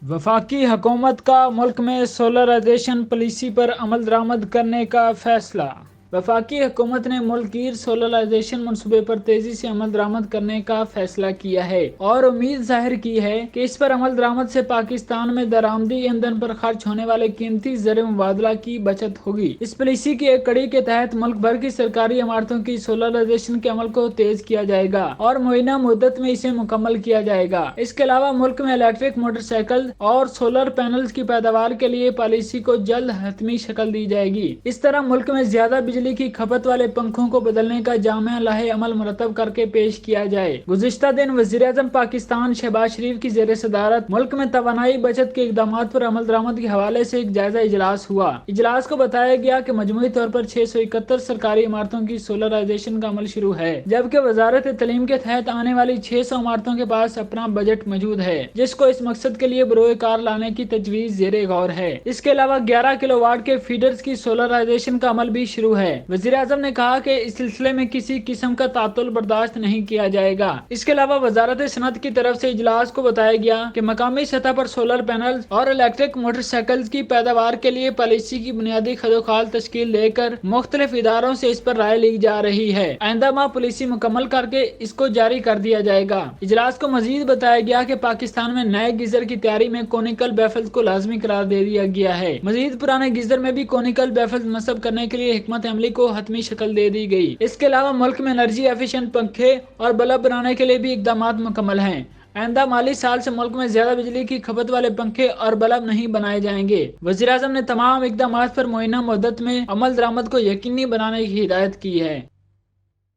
وفاقی حکومت کا ملک میں سولرائزیشن پالیسی پر عمل درآمد کرنے کا فیصلہ۔ وفاقی حکومت نے ملک گیر سولرائزیشن منصوبے پر تیزی سے عمل درآمد کرنے کا فیصلہ کیا ہے اور امید ظاہر کی ہے کہ اس پر عمل درآمد سے پاکستان میں درآمدی ایندھن پر خرچ ہونے والے قیمتی زر مبادلہ کی بچت ہوگی۔ اس پالیسی کی ایک کڑی کے تحت ملک بھر کی سرکاری عمارتوں کی سولرائزیشن کے عمل کو تیز کیا جائے گا اور معینہ مدت میں اسے مکمل کیا جائے گا۔ اس کے علاوہ ملک میں الیکٹرک موٹر سائیکل اور سولر پینلز کی پیداوار کے لیے پالیسی کو جلد حتمی شکل دی جائے گی۔ اس طرح ملک میں زیادہ بجلی کی کھپت والے پنکھوں کو بدلنے کا جامع لائحہ عمل مرتب کر کے پیش کیا جائے۔ گزشتہ دن وزیر اعظم پاکستان شہباز شریف کی زیر صدارت ملک میں توانائی بچت کے اقدامات پر عمل درآمد کے حوالے سے ایک جائزہ اجلاس ہوا۔ اجلاس کو بتایا گیا کہ مجموعی طور پر 671 سرکاری عمارتوں کی سولرائزیشن کا عمل شروع ہے، جبکہ وزارت تعلیم کے تحت آنے والی 600 عمارتوں کے پاس اپنا بجٹ موجود ہے، جس کو اس مقصد کے لیے بروئے کار لانے کی تجویز زیر غور ہے۔ اس کے علاوہ 11 کلو واٹ کے فیڈرز کی سولرائزیشن کا عمل بھی شروع ہے۔ وزیر اعظم نے کہا کہ اس سلسلے میں کسی قسم کا تعطل برداشت نہیں کیا جائے گا۔ اس کے علاوہ وزارت صنعت کی طرف سے اجلاس کو بتایا گیا کہ مقامی سطح پر سولر پینلز اور الیکٹرک موٹر سائیکلز کی پیداوار کے لیے پالیسی کی بنیادی خدوخال تشکیل دے کر مختلف اداروں سے اس پر رائے لی جا رہی ہے۔ آئندہ ماہ پالیسی مکمل کر کے اس کو جاری کر دیا جائے گا۔ اجلاس کو مزید بتایا گیا کہ پاکستان میں نئے گیزر کی تیاری میں کونیکل بیفلز کو لازمی قرار دے دیا گیا ہے۔ مزید پرانے گیزر میں بھی کونیکل بیفلز نصب کرنے کے لیے حکمت عملی کو حتمی شکل دے دی گئی۔ اس کے علاوہ ملک میں انرجی ایفیشنٹ پنکھے اور بلب بنانے کے لیے بھی اقدامات مکمل ہیں۔ آئندہ مالی سال سے ملک میں زیادہ بجلی کی کھپت والے پنکھے اور بلب نہیں بنائے جائیں گے۔ وزیر اعظم نے تمام اقدامات پر معینہ مدت میں عمل درآمد کو یقینی بنانے کی ہدایت کی ہے۔